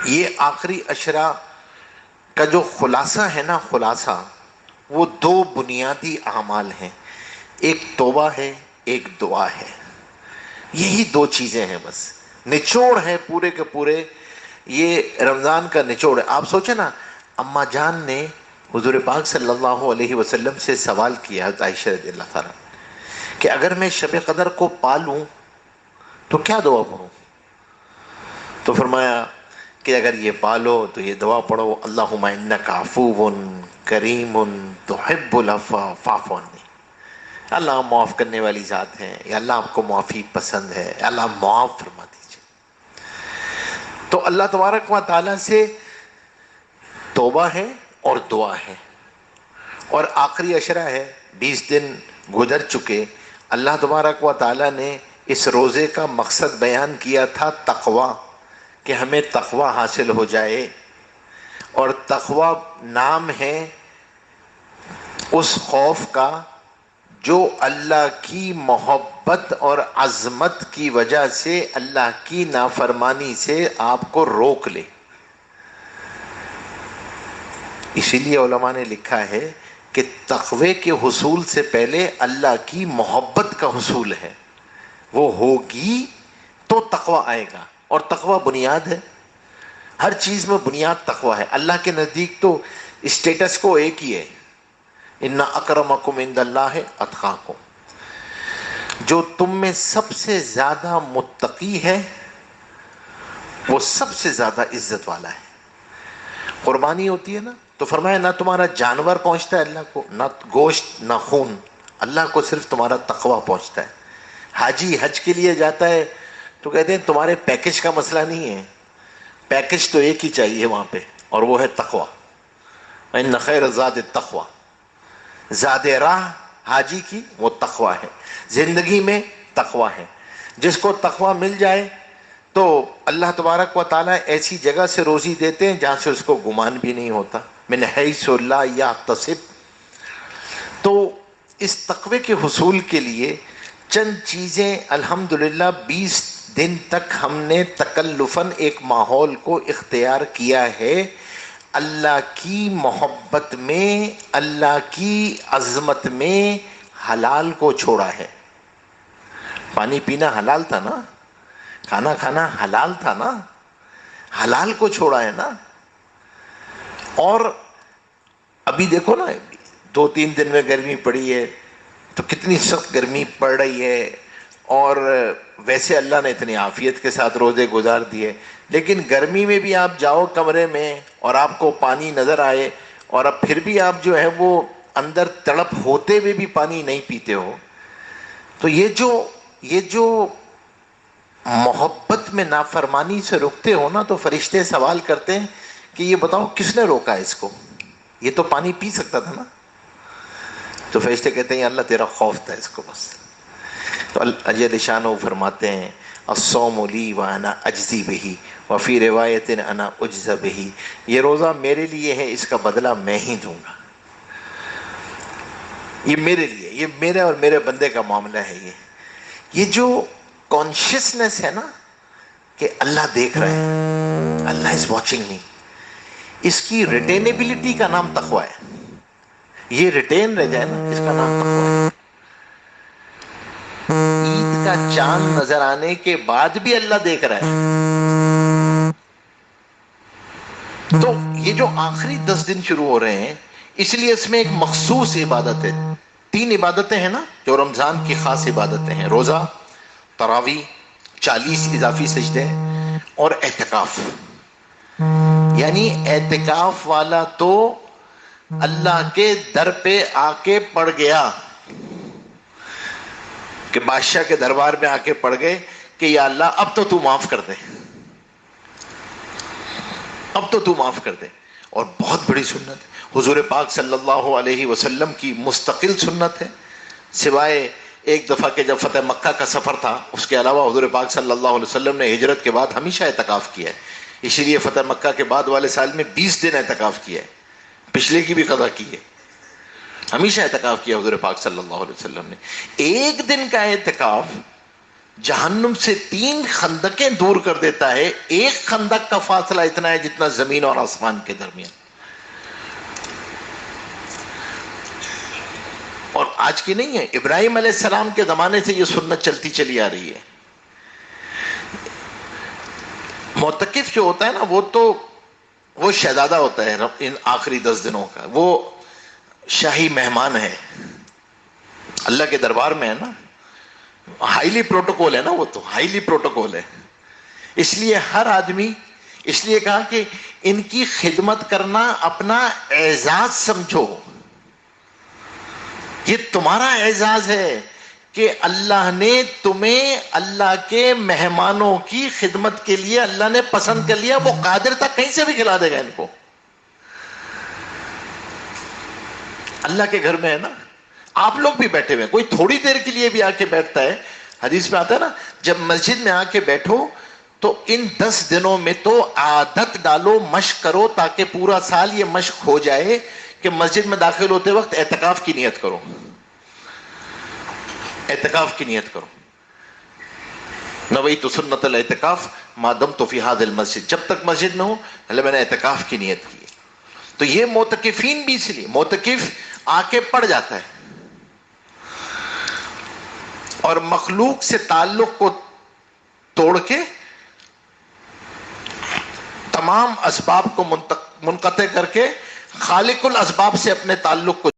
یہ آخری عشرہ کا جو خلاصہ ہے نا، خلاصہ وہ دو بنیادی اعمال ہیں، ایک توبہ ہے، ایک دعا ہے. یہی دو چیزیں ہیں بس، نچوڑ ہے پورے کے پورے. یہ رمضان کا نچوڑ ہے. آپ سوچیں نا، اما جان نے حضور پاک صلی اللہ علیہ وسلم سے سوال کیا، حضرت عائشہ رضی اللہ تعالیٰ، کہ اگر میں شب قدر کو پالوں تو کیا دعا پڑھوں؟ تو فرمایا کہ اگر یہ پالو تو یہ دعا پڑھو، اللہم انک عفو کریم تحب العفو فاعف عنی. اللہ معاف کرنے والی ذات ہے، یا اللہ آپ کو معافی پسند ہے، اللہ معاف فرما دیجیے. تو اللہ تبارک و تعالیٰ سے توبہ ہے اور دعا ہے. اور آخری عشرہ ہے، 20 دن گزر چکے. اللہ تبارک و تعالیٰ نے اس روزے کا مقصد بیان کیا تھا تقوی، کہ ہمیں تقوی حاصل ہو جائے. اور تقوی نام ہے اس خوف کا جو اللہ کی محبت اور عظمت کی وجہ سے اللہ کی نافرمانی سے آپ کو روک لے. اسی لیے علماء نے لکھا ہے کہ تقوی کے حصول سے پہلے اللہ کی محبت کا حصول ہے. وہ ہوگی تو تقوی آئے گا، اور تقوی بنیاد ہے. ہر چیز میں بنیاد تقوی ہے. اللہ کے نزدیک تو اسٹیٹس کو ایک ہی ہے، ان اکرمکم عند اللہ اتقاکم. جو تم میں سب سے زیادہ متقی ہے وہ سب سے زیادہ عزت والا ہے. قربانی ہوتی ہے نا، تو فرمایا نہ تمہارا جانور پہنچتا ہے اللہ کو، نہ گوشت نہ خون، اللہ کو صرف تمہارا تقوی پہنچتا ہے. حاجی حج کے لیے جاتا ہے تو کہتے ہیں تمہارے پیکج کا مسئلہ نہیں ہے، پیکج تو ایک ہی چاہیے وہاں پہ، اور وہ ہے تقوی. ان خیر الزاد التقوی. زاد راہ حاجی کی وہ تقوی ہے، زندگی میں تقوی ہے. جس کو تقوی مل جائے تو اللہ تبارک و تعالیٰ ایسی جگہ سے روزی دیتے ہیں جہاں سے اس کو گمان بھی نہیں ہوتا، من حیث لا یحتسب. تو اس تقوی کے حصول کے لیے چند چیزیں الحمدللہ 20 دن تک ہم نے تکلفاً ایک ماحول کو اختیار کیا ہے. اللہ کی محبت میں، اللہ کی عظمت میں حلال کو چھوڑا ہے. پانی پینا حلال تھا نا، کھانا کھانا حلال تھا نا، حلال کو چھوڑا ہے نا. اور ابھی دیکھو نا، 2-3 دن میں گرمی پڑی ہے تو کتنی سخت گرمی پڑ رہی ہے، اور ویسے اللہ نے اتنی عافیت کے ساتھ روزے گزار دیے. لیکن گرمی میں بھی آپ جاؤ کمرے میں اور آپ کو پانی نظر آئے، اور اب پھر بھی آپ جو ہے وہ اندر تڑپ ہوتے ہوئے بھی پانی نہیں پیتے ہو. تو یہ جو محبت میں نافرمانی سے رکتے ہو نا، تو فرشتے سوال کرتے ہیں کہ یہ بتاؤ کس نے روکا اس کو، یہ تو پانی پی سکتا تھا نا. تو فرشتے کہتے ہیں اللہ تیرا خوف تھا اس کو بس. تو جل شانہ فرماتے ہیں الصوم لی وانا اجزی بہ وفی روایت انا اجزی بہ. یہ روزہ میرے لیے ہے، اس کا بدلہ میں ہی دوں گا. یہ میرے لیے، یہ میرے اور میرے بندے کا معاملہ ہے. یہ جو کانشیسنس ہے نا کہ اللہ دیکھ رہا ہے، اللہ از واچنگ می، اس کی ریٹینیبلٹی کا نام تقوی ہے. یہ ریٹین رہ جائے نا، اس کا نام تقوی ہے. عید کا چاند نظر آنے کے بعد بھی اللہ دیکھ رہا ہے. تو یہ جو آخری 10 دن شروع ہو رہے ہیں، اس لیے اس میں ایک مخصوص عبادت ہے. 3 عبادتیں ہیں نا جو رمضان کی خاص عبادتیں ہیں: روزہ، تراویح، 40 اضافی سجدے، اور اعتکاف. یعنی اعتکاف والا تو اللہ کے در پہ آ کے پڑ گیا، کہ بادشاہ کے دربار میں آ کے پڑ گئے کہ یا اللہ اب تو تو معاف کر دے، اب تو تو معاف کر دے. اور بہت بڑی سنت ہے، حضور پاک صلی اللہ علیہ وسلم کی مستقل سنت ہے. سوائے ایک دفعہ کہ جب فتح مکہ کا سفر تھا، اس کے علاوہ حضور پاک صلی اللہ علیہ وسلم نے ہجرت کے بعد ہمیشہ اعتکاف کیا ہے. اسی لیے فتح مکہ کے بعد والے سال میں 20 دن اعتکاف کیا ہے، پچھلے کی بھی قضا کی ہے. ہمیشہ اعتکاف کیا حضور پاک صلی اللہ علیہ وسلم نے. ایک دن کا اعتکاف جہنم سے 3 خندقیں دور کر دیتا ہے. ایک خندق کا فاصلہ اتنا ہے جتنا زمین اور آسمان کے درمیان. اور آج کی نہیں ہے، ابراہیم علیہ السلام کے زمانے سے یہ سنت چلتی چلی آ رہی ہے. معتکف جو ہوتا ہے نا وہ شہزادہ ہوتا ہے ان آخری 10 دنوں کا. وہ شاہی مہمان ہے، اللہ کے دربار میں ہے نا، ہائیلی پروٹوکول ہے نا، وہ تو ہائیلی پروٹوکول ہے. اس لیے ہر آدمی، اس لیے کہا کہ ان کی خدمت کرنا اپنا اعزاز سمجھو. یہ تمہارا اعزاز ہے کہ اللہ نے تمہیں اللہ کے مہمانوں کی خدمت کے لیے اللہ نے پسند کر لیا. وہ قادر تھا کہیں سے بھی کھلا دے گا ان کو. اللہ کے گھر میں ہے نا، آپ لوگ بھی بیٹھے ہوئے، کوئی تھوڑی دیر کے لیے بھی آ کے بیٹھتا ہے. حدیث میں آتا ہے نا، جب مسجد میں آ کے بیٹھو تو ان 10 دنوں میں تو عادت ڈالو، مشق کرو، تاکہ پورا سال یہ مشق ہو جائے کہ مسجد میں داخل ہوتے وقت اعتکاف کی نیت کرو. اعتکاف کی نیت کرو. نویت سنت الاعتکاف ما دمت فی ھذا المسجد، جب تک مسجد میں ہوں اللہ میں نے اعتکاف کی نیت کی. تو یہ معتکفین بھی اس لیے، معتکف آ کے پڑ جاتا ہے اور مخلوق سے تعلق کو توڑ کے تمام اسباب کو منقطع کر کے خالق الاسباب سے اپنے تعلق کو